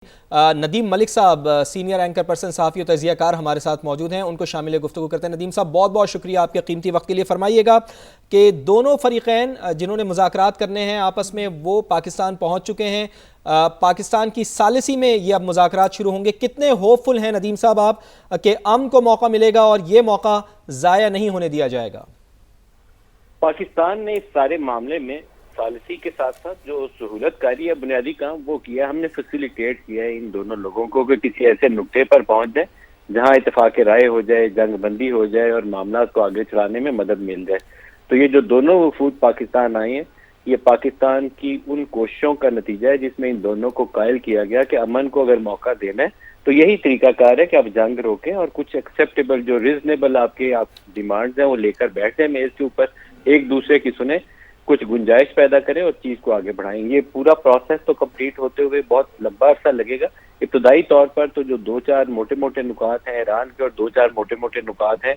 नदीम मलिक साहब senior anchor person सहाफ़ी और तजियाकार हमारे साथ मौजूद हैं। उनको शामिल गुफ्तगू करते हैं। नदीम साहब, बहुत बहुत शुक्रिया आपके कीमती वक्त के लिए। फरमाइएगा कि दोनों फ़रीक़ैन जिन्होंने मुज़ाकरात करने हैं आपस में, वो पाकिस्तान पहुँच चुके हैं। पाकिस्तान की सालिसी में ये अब मुज़ाकरात शुरू होंगे। कितने होपफुल हैं नदीम साहब आप कि अमन को मौका मिलेगा और ये मौका ज़ाया नहीं होने दिया जाएगा? पाकिस्तान ने इस सारे मामले में पॉलिसी के साथ साथ जो सहूलतकारी या बुनियादी काम वो किया, हमने फैसिलिटेट किया है इन दोनों लोगों को कि किसी ऐसे नुक्ते पर पहुंच जाए जहां इत्तेफाक राय हो जाए, जंग बंदी हो जाए और मामला को आगे चलाने में मदद मिल जाए। तो ये जो दोनों वफूद पाकिस्तान आए हैं, ये पाकिस्तान की उन कोशिशों का नतीजा है जिसमें इन दोनों को कायल किया गया कि अमन को अगर मौका देना है तो यही तरीकाकार है कि आप जंग रोकें और कुछ एक्सेप्टेबल जो रिजनेबल आपके डिमांड्स हैं वो लेकर बैठ जाए मेज के ऊपर, एक दूसरे की सुने, कुछ गुंजाइश पैदा करें और चीज को आगे बढ़ाएं। ये पूरा प्रोसेस तो कंप्लीट होते हुए बहुत लंबा अरसा लगेगा। इब्तदाई तौर पर तो जो दो चार मोटे मोटे नुकात हैं ईरान के और दो चार मोटे मोटे नुकात हैं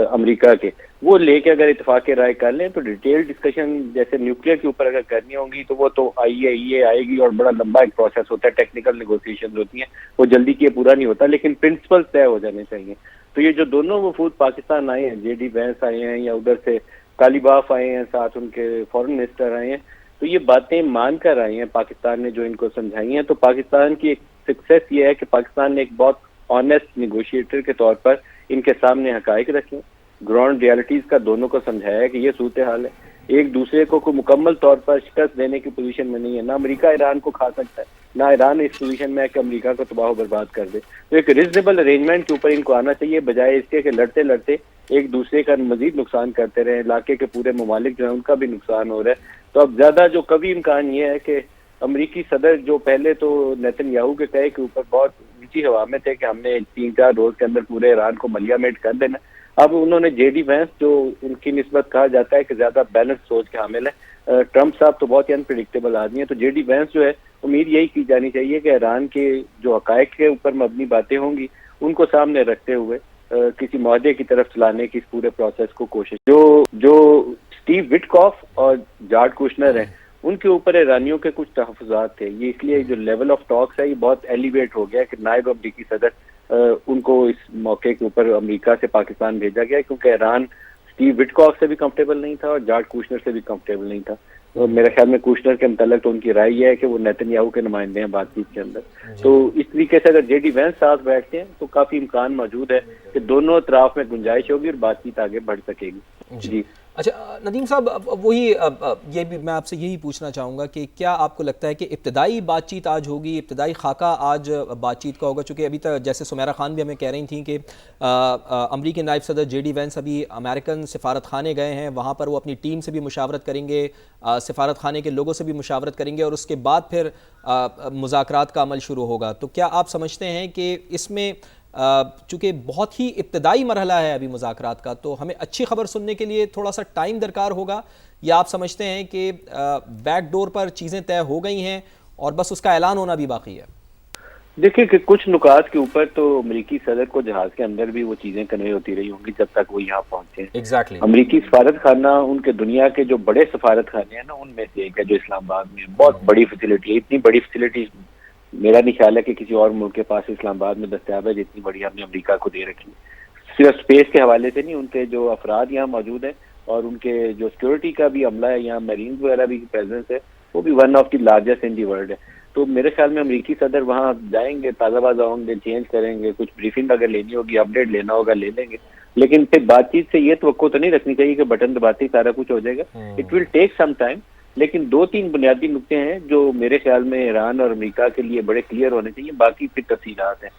अमेरिका के, वो लेके अगर इत्तेफाक राय कर लें तो डिटेल डिस्कशन जैसे न्यूक्लियर के ऊपर अगर करनी होंगी तो वो तो आईए आएगी और बड़ा लंबा एक प्रोसेस होता है, टेक्निकल नेगोशिएशन होती हैं, वो जल्दी किए पूरा नहीं होता, लेकिन प्रिंसिपल तय हो जाने चाहिए। तो ये जो दोनों वफूद पाकिस्तान आए हैं, जेडी वैंस आए हैं या उधर से कालीबाफ आए हैं, साथ उनके फॉरेन मिनिस्टर आए हैं, तो ये बातें मानकर आए हैं पाकिस्तान ने जो इनको समझाई हैं। तो पाकिस्तान की एक सक्सेस ये है कि पाकिस्तान ने एक बहुत ऑनेस्ट निगोशिएटर के तौर पर इनके सामने हकायक रखे, ग्राउंड रियलिटीज का दोनों को समझाया है कि ये सूरत हाल है। एक दूसरे को मुकम्मल तौर पर शिकस्त देने की पोजीशन में नहीं है, ना अमेरिका ईरान को खा सकता है, ना ईरान इस पोजीशन में है कि अमेरिका को तबाह बर्बाद कर दे। तो एक रिजनेबल अरेंजमेंट के ऊपर इनको आना चाहिए, बजाय इसके कि लड़ते लड़ते एक दूसरे का मजीद नुकसान करते रहे। इलाके के पूरे ममालिक जो है उनका भी नुकसान हो रहा है। तो अब ज्यादा जो कभी इम्कान ये है कि अमरीकी सदर जो पहले तो नेतन्याहू के कहे के ऊपर बहुत ऊंची हवा में थे कि हमने 3-4 रोज के अंदर पूरे ईरान को मलियामेट कर देना, अब उन्होंने जेडी वैंस जो उनकी निस्बत कहा जाता है कि ज्यादा बैलेंस सोच के हामिल है, ट्रंप साहब तो बहुत ही अनप्रिडिक्टेबल आदमी है, तो जेडी वैंस जो है उम्मीद यही की जानी चाहिए कि ईरान के जो हकायक के ऊपर मबनी बातें होंगी उनको सामने रखते हुए किसी मुआहदे की तरफ चलाने की इस पूरे प्रोसेस को कोशिश। जो जो स्टीव विटकॉफ और जॉर्ज कुशनर हैं उनके ऊपर ईरानियों के कुछ तहफ़्फ़ुज़ात थे, ये इसलिए जो लेवल ऑफ टॉक्स है ये बहुत एलिवेट हो गया कि नायब अमरीकी सदर उनको इस मौके के ऊपर अमेरिका से पाकिस्तान भेजा गया क्योंकि ईरान स्टीव विटकॉफ से भी कंफर्टेबल नहीं था और जॉर्ज कुशनर से भी कंफर्टेबल नहीं था। तो मेरे ख्याल में कुशनर के मुतल्लिक़ तो उनकी राय यह है कि वो नेतन्याहू के नुमाइंदे हैं बातचीत के अंदर। तो इस तरीके से अगर जेडी वैंस साथ बैठते हैं तो काफी इम्कान मौजूद है कि दोनों अतराफ में गुंजाइश होगी और बातचीत आगे बढ़ सकेगी। जी अच्छा नदीम साहब, वही ये भी मैं आपसे यही पूछना चाहूँगा कि क्या आपको लगता है कि इब्तदाई बातचीत आज होगी, इब्तदाई खाका आज बातचीत का होगा? चूँकि अभी तक जैसे सुमेरा खान भी हमें कह रही थी कि अमरीकी नायब सदर जेडी वैंस अभी अमेरिकन सफारत खाने गए हैं, वहाँ पर वो अपनी टीम से भी मुशावरत करेंगे, सफारत खाने के लोगों से भी मुशावरत करेंगे और उसके बाद फिर मुज़ाकरात का अमल शुरू होगा। तो क्या आप समझते हैं कि इसमें चूँकि बहुत ही इब्तदाई मरहला है अभी मुज़ाकरात का, तो हमें अच्छी खबर सुनने के लिए थोड़ा सा टाइम दरकार होगा, या आप समझते हैं कि बैक डोर पर चीज़ें तय हो गई हैं और बस उसका ऐलान होना भी बाकी है? देखिए कि कुछ नुकात के ऊपर तो अमरीकी सदर को जहाज के अंदर भी वो चीजें कन्वे होती रही होंगी जब तक वो यहाँ पहुंचे। एग्जैक्टली। अमरीकी सफारत खाना उनके दुनिया के जो बड़े सफारत खाने हैं ना उनमें से एक है, जो इस्लामाबाद में बहुत बड़ी फैसिलिटी है। इतनी बड़ी फैसिलिटी मेरा नहीं ख्याल है कि किसी और मुल्क के पास इस्लामाबाद में दस्तयाब है जितनी बड़ी हमने अमेरिका को दे रखी है। सिर्फ स्पेस के हवाले से नहीं, उनके जो अफराद यहाँ मौजूद है और उनके जो सिक्योरिटी का भी अमला है, यहाँ मरीन वगैरह भी प्रेजेंस है, वो भी one of the largest in the world है। तो मेरे ख्याल में अमरीकी सदर वहाँ जाएंगे, ताज़ा बाज़ा होंगे, चेंज करेंगे, कुछ ब्रीफिंग अगर लेनी होगी, अपडेट लेना होगा ले लेंगे, लेकिन फिर बातचीत से ये तवक्को तो नहीं रखनी चाहिए कि बटन दबाते ही सारा कुछ हो जाएगा। It will take some time. लेकिन 2-3 बुनियादी नुकते हैं जो मेरे ख्याल में ईरान और अमेरिका के लिए बड़े क्लियर होने चाहिए, बाकी फिर तफसीलात हैं।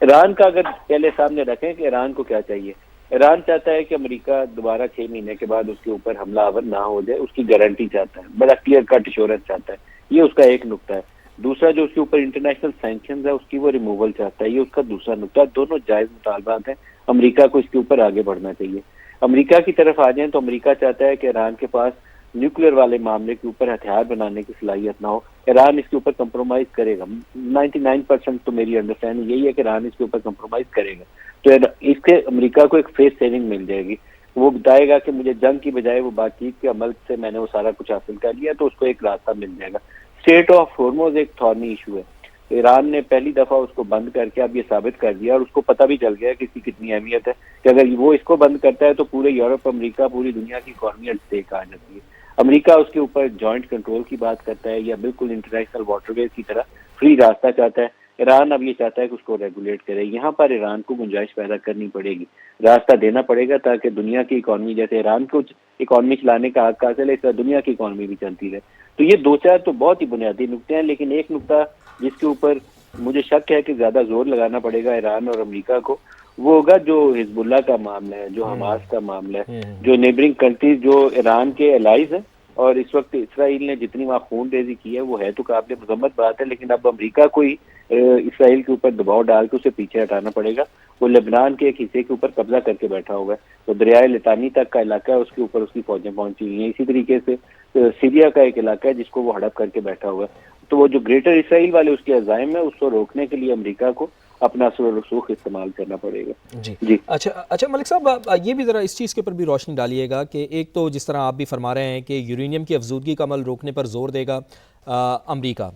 ईरान का अगर पहले सामने रखें कि ईरान को क्या चाहिए, ईरान चाहता है कि अमेरिका दोबारा 6 महीने के बाद उसके ऊपर हमलावर ना हो जाए, उसकी गारंटी चाहता है, बड़ा क्लियर कट एश्योरेंस चाहता है, ये उसका एक नुकता है। दूसरा जो उसके ऊपर इंटरनेशनल सैंक्शंस है उसकी वो रिमूवल चाहता है, ये उसका दूसरा नुकता है। दोनों जायज मुतालबात हैं, अमेरिका को इसके ऊपर आगे बढ़ना चाहिए। अमेरिका की तरफ आ जाए तो अमेरिका चाहता है कि ईरान के पास न्यूक्लियर वाले मामले के ऊपर हथियार बनाने की सलाहियत ना हो, ईरान इसके ऊपर कंप्रोमाइज करेगा। 99% तो मेरी अंडरस्टैंडिंग यही है कि ईरान इसके ऊपर कंप्रोमाइज करेगा, तो इसके अमेरिका को एक फेस सेविंग मिल जाएगी। वो बताएगा कि मुझे जंग की बजाय वो बातचीत के अमल से मैंने वो सारा कुछ हासिल कर लिया, तो उसको एक रास्ता मिल जाएगा। स्टेट ऑफ हॉर्मुज़ एक थॉर्नी इशू है, ईरान ने पहली दफा उसको बंद करके अब ये साबित कर दिया, और उसको पता भी चल गया कि इसकी कितनी अहमियत है, कि अगर वो इसको बंद करता है तो पूरे यूरोप, अमेरिका, पूरी दुनिया की इकॉनमी एट स्टेक आ जाती है। अमेरिका उसके ऊपर जॉइंट कंट्रोल की बात करता है, या बिल्कुल इंटरनेशनल वाटरवेज की तरह फ्री रास्ता चाहता है। ईरान अब ये चाहता है कि उसको रेगुलेट करे। यहाँ पर ईरान को गुंजाइश पैदा करनी पड़ेगी, रास्ता देना पड़ेगा, ताकि दुनिया की इकॉनमी, जैसे ईरान को इकॉनमी चलाने का हक हासिल है, इस तरह दुनिया की इकॉनमी भी चलती रहे। तो ये दो चार तो बहुत ही बुनियादी नुकते हैं, लेकिन एक नुकता जिसके ऊपर मुझे शक है कि ज्यादा जोर लगाना पड़ेगा ईरान और अमेरिका को, वो होगा जो हिजबुल्लाह का मामला है, जो हमास का मामला है, जो नेबरिंग कंट्रीज जो ईरान के एलाइज है। और इस वक्त इसराइल ने जितनी वहाँ खून रेजी की है वो है तो काबिल मजम्मत बात है, लेकिन अब अमेरिका को ही इसराइल के ऊपर दबाव डाल के उसे पीछे हटाना पड़ेगा। वो लेबनान के एक हिस्से के ऊपर कब्जा करके बैठा हुआ है, तो दरियाए लितानी तक का इलाका है, उसके ऊपर उसकी फौजें पहुंची हुई हैं। इसी तरीके से सीरिया का एक इलाका है जिसको वो हड़प करके बैठा हुआ है। तो वो जो ग्रेटर इसराइल वाले उसके अज़ाइम है, उसको रोकने के लिए अमेरिका को अपना रसूख इस्तेमाल करना पड़ेगा। जी। अच्छा अच्छा मलिक साहब, ये भी ज़रा इस चीज़ के ऊपर भी रोशनी डालिएगा कि एक तो जिस तरह आप भी फरमा रहे हैं कि यूरेनियम की अफजूदगी का अमल रोकने पर जोर देगा अमरीका,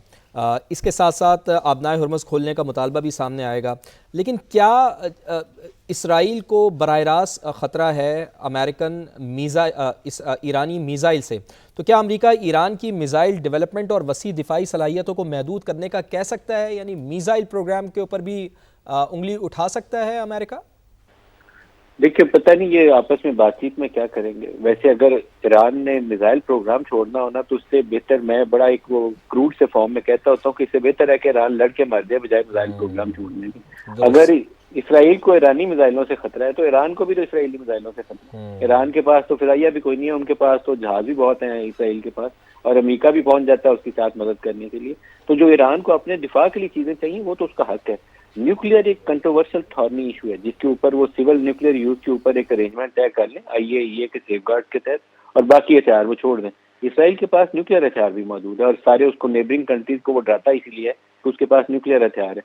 इसके साथ साथ आबनाए हुर्मुज़ खोलने का मुतालबा भी सामने आएगा, लेकिन क्या इसराइल को बराह रास्त ख़तरा है ईरानी मीज़ाइल से? तो क्या अमेरिका ईरान की मीज़ाइल डेवलपमेंट और वसी दिफाई सलाहियतों को महदूद करने का कह सकता है, यानी मीज़ाइल प्रोग्राम के ऊपर भी उंगली उठा सकता है अमेरिका? देखिए, पता नहीं ये आपस में बातचीत में क्या करेंगे। वैसे अगर ईरान ने मिसाइल प्रोग्राम छोड़ना हो ना, तो उससे बेहतर, मैं बड़ा एक वो क्रूड से फॉर्म में कहता होता हूँ कि इससे बेहतर है कि ईरान लड़के मर जाए बजाय मिसाइल प्रोग्राम छोड़ने की। अगर इसराइल को ईरानी मिसाइलों से खतरा है तो ईरान को भी तो इसराइली मिसाइलों से खतरा है। ईरान के पास तो फिजाइया भी कोई नहीं है, उनके पास तो जहाज भी बहुत हैं इसराइल के पास, और अमेरिका भी पहुंच जाता है उसके साथ मदद करने के लिए। तो जो ईरान को अपने दिफा के लिए चीजें चाहिए वो तो उसका हक है। न्यूक्लियर एक कंट्रोवर्शियल थॉर्नी इशू है, जिसके ऊपर वो सिविल न्यूक्लियर यूज के ऊपर एक अरेंजमेंट तय कर लें आईएईए के सेफगार्ड के तहत, और बाकी हथियार वो छोड़ दें। इसराइल के पास न्यूक्लियर हथियार भी मौजूद है, और सारे उसको नेबरिंग कंट्रीज को वो डराता इसीलिए है कि उसके पास न्यूक्लियर हथियार है।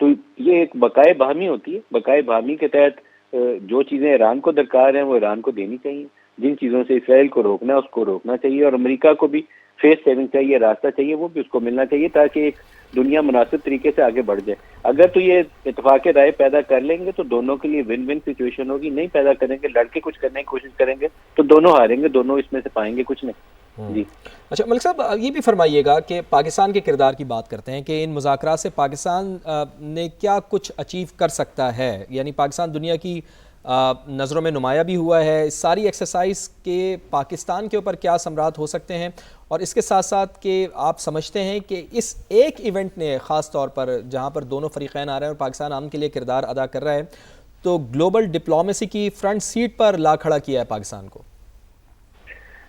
तो ये एक बकाए बहामी होती है। बकाए बहामी के तहत जो चीजें ईरान को दरकार हैं वो ईरान को देनी चाहिए, जिन चीजों से इसराइल को रोकना है उसको रोकना चाहिए, और अमेरिका को भी फेस सेविंग चाहिए, रास्ता चाहिए, वो भी उसको मिलना चाहिए, ताकि एक दुनिया मुनासिब तरीके से आगे बढ़ जाए। अगर तो ये इत्तेफाक राय पैदा कर लेंगे तो दोनों के लिए विन विन सिचुएशन होगी। नहीं पैदा करेंगे, लड़के कुछ करने की कोशिश करेंगे, तो दोनों हारेंगे, दोनों इसमें से पाएंगे कुछ नहीं। जी अच्छा मलिक साहब, ये भी फरमाइएगा कि पाकिस्तान के किरदार की बात करते हैं कि इन मुज़ाकरात से पाकिस्तान ने क्या कुछ अचीव कर सकता है, यानी पाकिस्तान दुनिया की नज़रों में नुमाया भी हुआ है। इस सारी एक्सरसाइज के पाकिस्तान के ऊपर क्या समरात हो सकते हैं, और इसके साथ साथ कि आप समझते हैं कि इस एक इवेंट ने ख़ास तौर पर जहाँ पर दोनों फ़रीक़ैन आ रहे हैं और पाकिस्तान आम के लिए किरदार अदा कर रहा है, तो ग्लोबल डिप्लोमेसी की फ्रंट सीट पर ला खड़ा किया है पाकिस्तान को?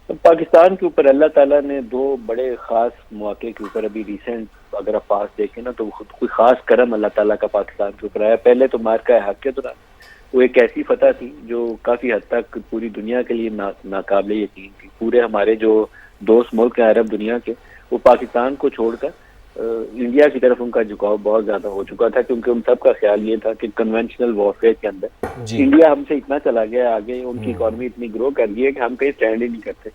पाकिस्तान के ऊपर अल्लाह ताला ने दो बड़े ख़ास मौके के ऊपर, अभी रिसेंट अगर आप पास देखें ना, तो खुद कोई ख़ास करम अल्लाह ताला का पाकिस्तान के ऊपर आया। पहले तो मार्का हक के दौरान वो एक ऐसी फतह थी जो काफ़ी हद तक पूरी दुनिया के लिए नाकाबिले यकीन थी। पूरे हमारे जो दोस्त मुल्क हैं अरब दुनिया के, वो पाकिस्तान को छोड़कर इंडिया की तरफ उनका झुकाव बहुत ज्यादा हो चुका था, क्योंकि उन सबका ख्याल ये था कि कन्वेंशनल वॉरफेयर के अंदर इंडिया हमसे इतना चला गया आगे, उनकी इकॉनमी इतनी ग्रो कर गई है कि हम कहीं स्टैंड ही नहीं करते।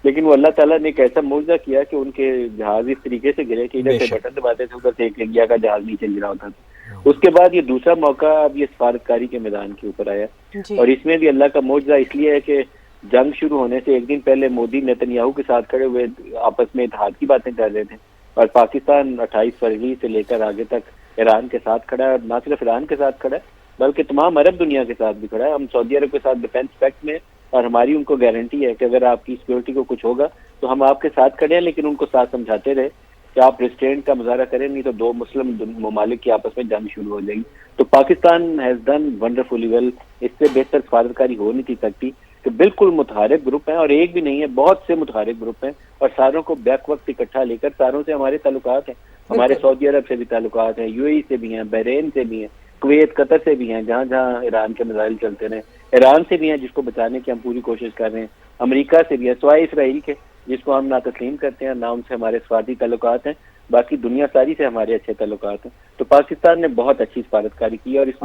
लेकिन वो अल्लाह ताला ने एक ऐसा मौजूदा किया कि उनके जहाज इस तरीके से गिरे कि इधर से बटन दबाते थे उधर से एक इंडिया का जहाज नीचे गिरा होता था। उसके बाद ये दूसरा मौका अब ये सफारतकारी के मैदान के ऊपर आया, और इसमें भी अल्लाह का मौजूदा इसलिए है कि जंग शुरू होने से एक दिन पहले मोदी नेतन्याहू के साथ खड़े हुए आपस में इत्तेहाद की बातें कर रहे थे, और पाकिस्तान 28 फरवरी से लेकर आगे तक ईरान के साथ खड़ा है, और न सिर्फ ईरान के साथ खड़ा है बल्कि तमाम अरब दुनिया के साथ भी खड़ा है। हम सऊदी अरब के साथ डिफेंस पैक्ट में, और हमारी उनको गारंटी है कि अगर आपकी सिक्योरिटी को कुछ होगा तो हम आपके साथ खड़े हैं, लेकिन उनको साथ समझाते रहे कि आप रिस्ट्रेंट का मुजाहरा करें, नहीं तो दो मुस्लिम ममालिक की आपस में जंग शुरू हो जाएगी। तो Pakistan has done wonderfully well. इससे बेहतर सफारतकारी हो नहीं थी सकती कि बिल्कुल मुतहारिक ग्रुप हैं, और एक भी नहीं है, बहुत से मुतहारिक ग्रुप हैं, और सारों को बैक वक्त इकट्ठा लेकर सारों से हमारे ताल्लुकात हैं। हमारे सऊदी अरब से भी ताल्लुकात हैं, यूएई से भी हैं, बहरीन से भी हैं, कुवैत, कतर से भी हैं, जहाँ जहाँ ईरान के मिसाइल चलते रहे, ईरान से भी हैं जिसको बचाने की हम पूरी कोशिश कर रहे हैं, अमेरिका से भी है, सिवाय इसराइल के जिसको हम ना तस्लीम करते हैं, ना उनसे हमारे सफारती ताल्लुकात हैं, बाकी दुनिया सारी से हमारे अच्छे ताल्लुकात हैं। तो पाकिस्तान ने बहुत अच्छी सफारतकारी की, और इस